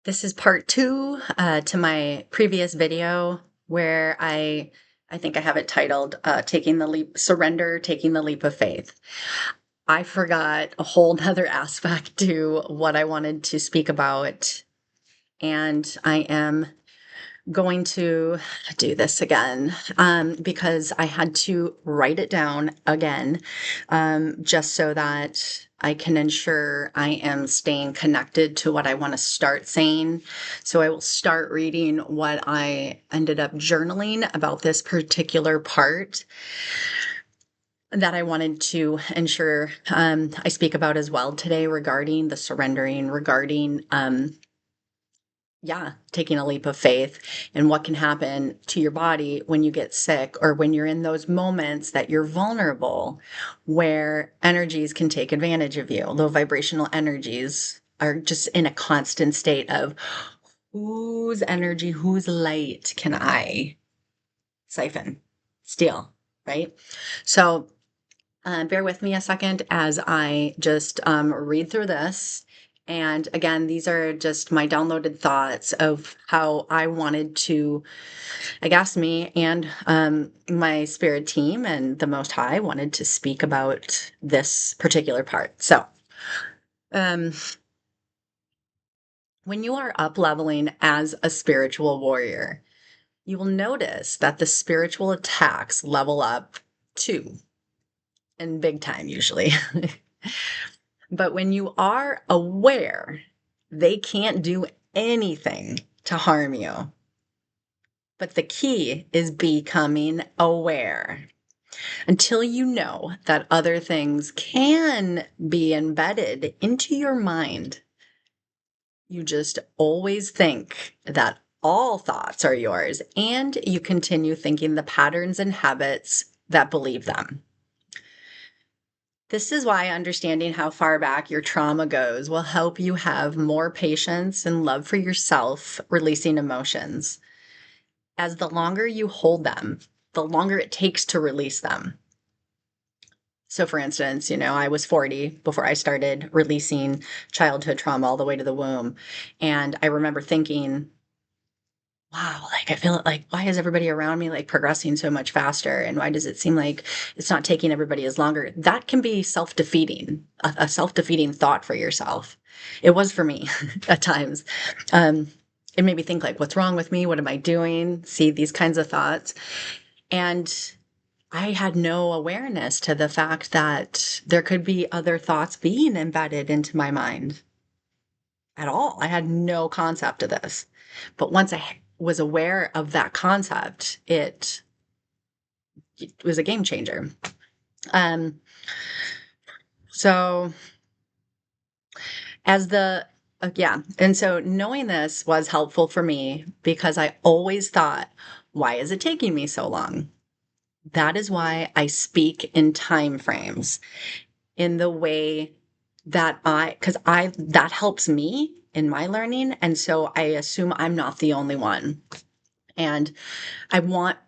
This is part two to my previous video where I think I have it titled Taking the Leap, Surrender, Taking the Leap of Faith. I forgot a whole nother aspect to what I wanted to speak about, and I am going to do this again because I had to write it down again just so that I can ensure I am staying connected to what I want to start saying. So I will start reading what I ended up journaling about this particular part that I wanted to ensure I speak about as well today regarding the surrendering, regarding taking a leap of faith and what can happen to your body when you get sick or when you're in those moments that you're vulnerable, where energies can take advantage of you. Low vibrational energies are just in a constant state of whose energy, whose light can I siphon, steal, right? So bear with me a second as I just read through this. And again, these are just my downloaded thoughts of how I wanted to, I guess, me and my spirit team and the Most High wanted to speak about this particular part. So, um, when you are up leveling as a spiritual warrior, you will notice that the spiritual attacks level up too, and big time usually. But when you are aware, they can't do anything to harm you. But the key is becoming aware. Until you know that other things can be embedded into your mind, you just always think that all thoughts are yours, and you continue thinking the patterns and habits that believe them. This is why understanding how far back your trauma goes will help you have more patience and love for yourself, releasing emotions. As the longer you hold them, the longer it takes to release them. So, for instance, I was 40 before I started releasing childhood trauma all the way to the womb. And I remember thinking, wow, like I feel like, why is everybody around me like progressing so much faster? And why does it seem like it's not taking everybody as longer? That can be self-defeating, a self-defeating thought for yourself. It was for me at times. Um, it made me think like, what's wrong with me? What am I doing? See these kinds of thoughts. And I had no awareness to the fact that there could be other thoughts being embedded into my mind at all. I had no concept of this. But once I was aware of that concept, it was a game changer. Um, so as the and so knowing this was helpful for me because I always thought, why is it taking me so long? That is why I speak in time frames in the way that because that helps me in my learning. And so I assume I'm not the only one. And I want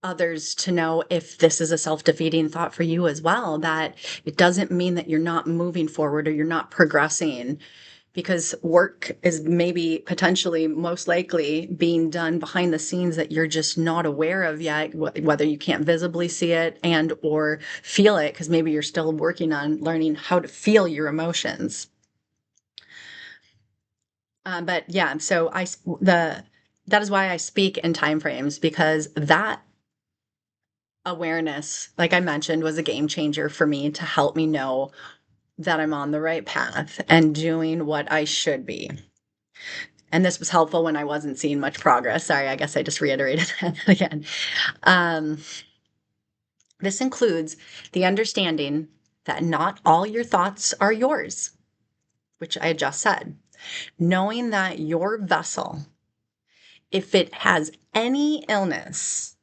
others to know, if this is a self-defeating thought for you as well, that it doesn't mean that you're not moving forward or you're not progressing, because work is maybe potentially most likely being done behind the scenes that you're just not aware of yet, whether you can't visibly see it and or feel it, because maybe you're still working on learning how to feel your emotions. But yeah, so that is why I speak in time frames, because that awareness, like I mentioned, was a game changer for me to help me know that I'm on the right path and doing what I should be. And this was helpful when I wasn't seeing much progress. Sorry, I guess I just reiterated that again. Um, this includes the understanding that not all your thoughts are yours, which I just said. Knowing that your vessel, if it has any illness,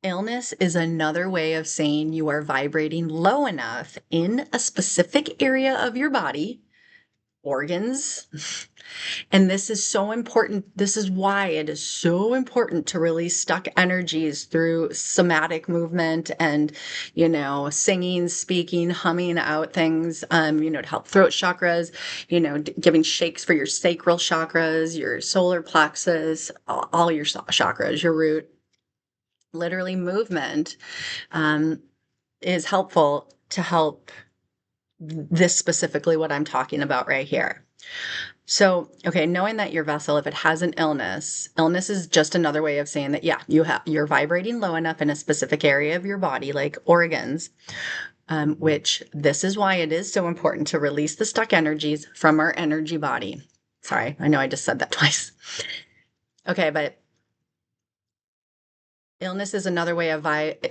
illness is another way of saying you are vibrating low enough in a specific area of your body organs. And this is so important. This is why it is so important to release stuck energies through somatic movement and, singing, speaking, humming out things, to help throat chakras, giving shakes for your sacral chakras, your solar plexus, all your chakras, your root. Literally, movement is helpful to help this specifically what I'm talking about right here. So, okay, knowing that your vessel, if it has an illness is just another way of saying that, yeah, you're vibrating low enough in a specific area of your body, like organs, which this is why it is so important to release the stuck energies from our energy body. Sorry, I know I just said that twice. Okay, but illness is another way of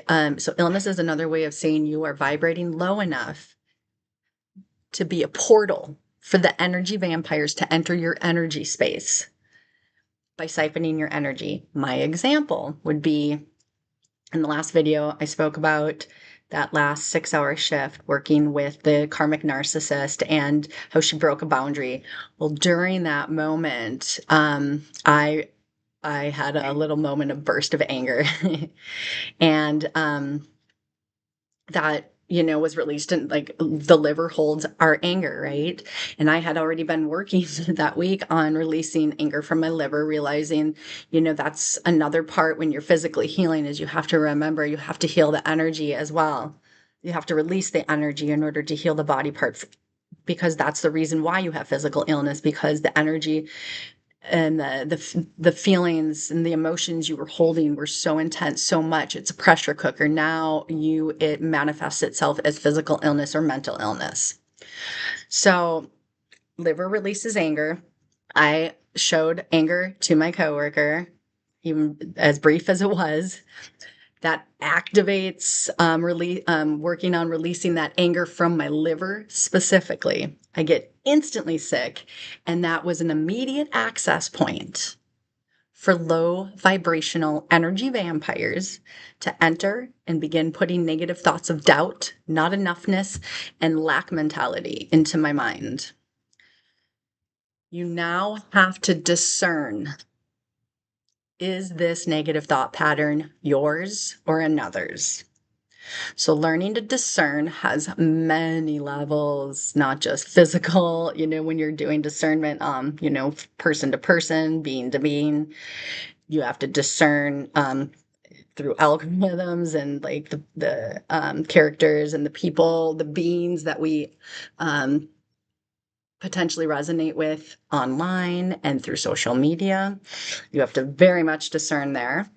illness is another way of saying you are vibrating low enough to be a portal for the energy vampires to enter your energy space by siphoning your energy. My example would be in the last video, I spoke about that last 6-hour shift working with the karmic narcissist and how she broke a boundary. Well, during that moment, I had a little moment of burst of anger and that was released, and like the liver holds our anger, right? And I had already been working that week on releasing anger from my liver, realizing that's another part when you're physically healing, is you have to remember you have to heal the energy as well. You have to release the energy in order to heal the body part, because that's the reason why you have physical illness, because the energy and the feelings and the emotions you were holding were so intense, so much. It's a pressure cooker. Now it manifests itself as physical illness or mental illness. So liver releases anger. I showed anger to my coworker, even as brief as it was. That activates working on releasing that anger from my liver specifically. I get instantly sick, and that was an immediate access point for low vibrational energy vampires to enter and begin putting negative thoughts of doubt, not enoughness, and lack mentality into my mind. You now have to discern, is this negative thought pattern yours or another's? So learning to discern has many levels, not just physical, when you're doing discernment, person to person, being to being. You have to discern through algorithms and like the characters and the people, the beings that we potentially resonate with online and through social media. You have to very much discern there.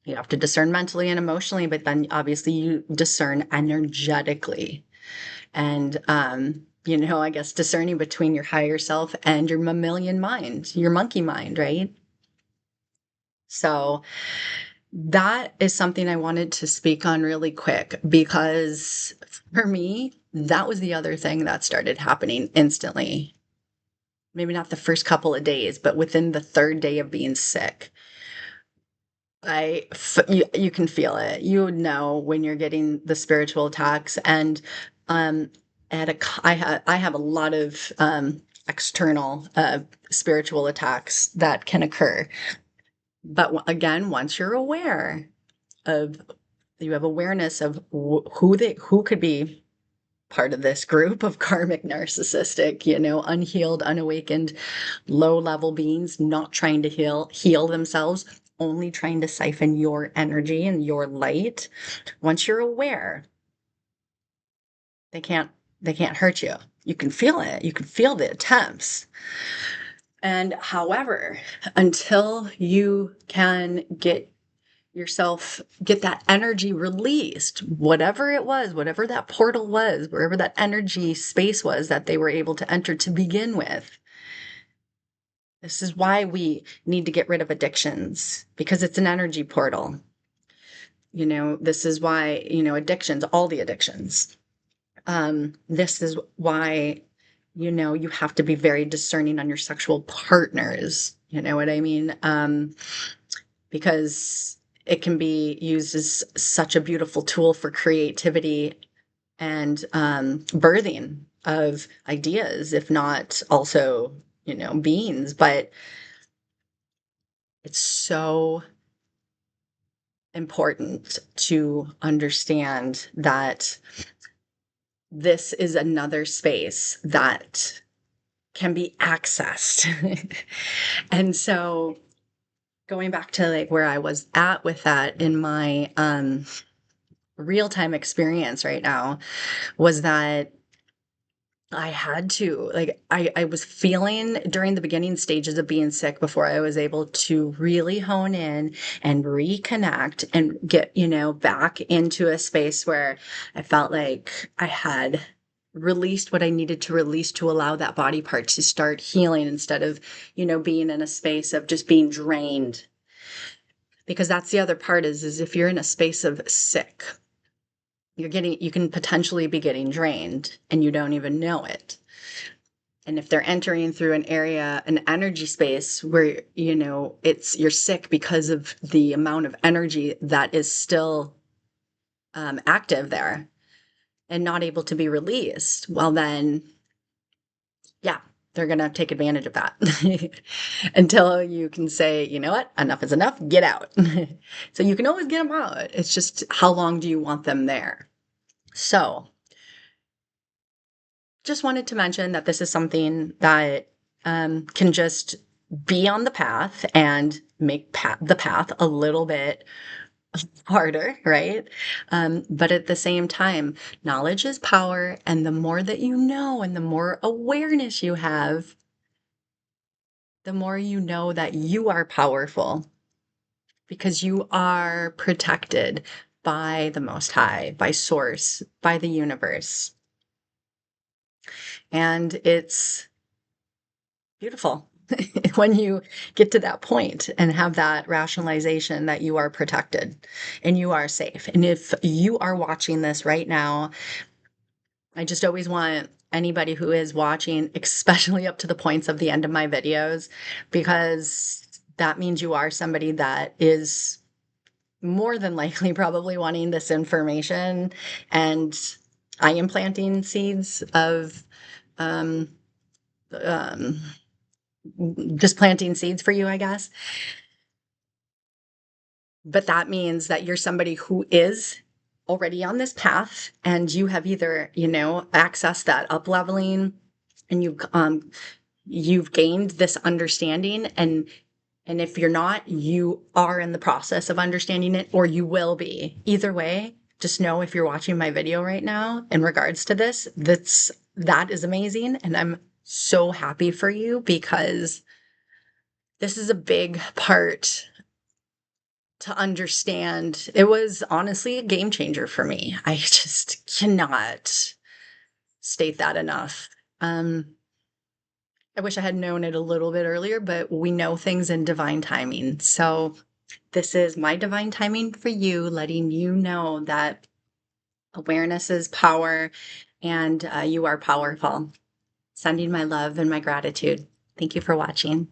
You have to discern mentally and emotionally, but then obviously you discern energetically. And, I guess discerning between your higher self and your mammalian mind, your monkey mind, right? So that is something I wanted to speak on really quick, because for me, that was the other thing that started happening instantly. Maybe not the first couple of days, but within the third day of being sick. You can feel it. You would know when you're getting the spiritual attacks. And um, I have a lot of external spiritual attacks that can occur. But again, once you're aware of, you have awareness of who could be part of this group of karmic narcissistic, unhealed, unawakened, low level beings, not trying to heal themselves, only trying to siphon your energy and your light. Once you're aware, they can't hurt you. You can feel it. You can feel the attempts. And however, until you can get that energy released, whatever it was, whatever that portal was, wherever that energy space was that they were able to enter to begin with. This is why we need to get rid of addictions, because it's an energy portal. This is why, addictions, all the addictions. This is why, you have to be very discerning on your sexual partners. You know what I mean? Because it can be used as such a beautiful tool for creativity and birthing of ideas, if not also, beings. But it's so important to understand that this is another space that can be accessed. And so going back to like where I was at with that in my real-time experience right now was that I had to, like, I was feeling during the beginning stages of being sick before I was able to really hone in and reconnect and get, back into a space where I felt like I had released what I needed to release to allow that body part to start healing instead of, being in a space of just being drained. Because that's the other part is if you're in a space of sick, you can potentially be getting drained and you don't even know it. And if they're entering through an area, an energy space where, you're sick because of the amount of energy that is still active there and not able to be released, well, then, yeah, they're going to take advantage of that until you can say, you know what, enough is enough, get out. So you can always get them out. It's just how long do you want them there? So just wanted to mention that this is something that can just be on the path and make the path a little bit harder, right? But at the same time, knowledge is power. And the more that you know and the more awareness you have, the more you know that you are powerful because you are protected by the Most High, by Source, by the universe. And it's beautiful when you get to that point and have that rationalization that you are protected and you are safe. And if you are watching this right now, I just always want anybody who is watching, especially up to the points of the end of my videos, because that means you are somebody that is more than likely probably wanting this information. And I am planting seeds of um, um, just planting seeds for you, I guess. But that means that you're somebody who is already on this path and you have either, accessed that up leveling and you've gained this understanding and if you're not, you are in the process of understanding it or you will be. Either way, just know if you're watching my video right now in regards to this, that is amazing and I'm so happy for you because this is a big part to understand. It was honestly a game changer for me. I just cannot state that enough. I wish I had known it a little bit earlier, but we know things in divine timing. So this is my divine timing for you, letting you know that awareness is power and you are powerful. Sending my love and my gratitude. Thank you for watching.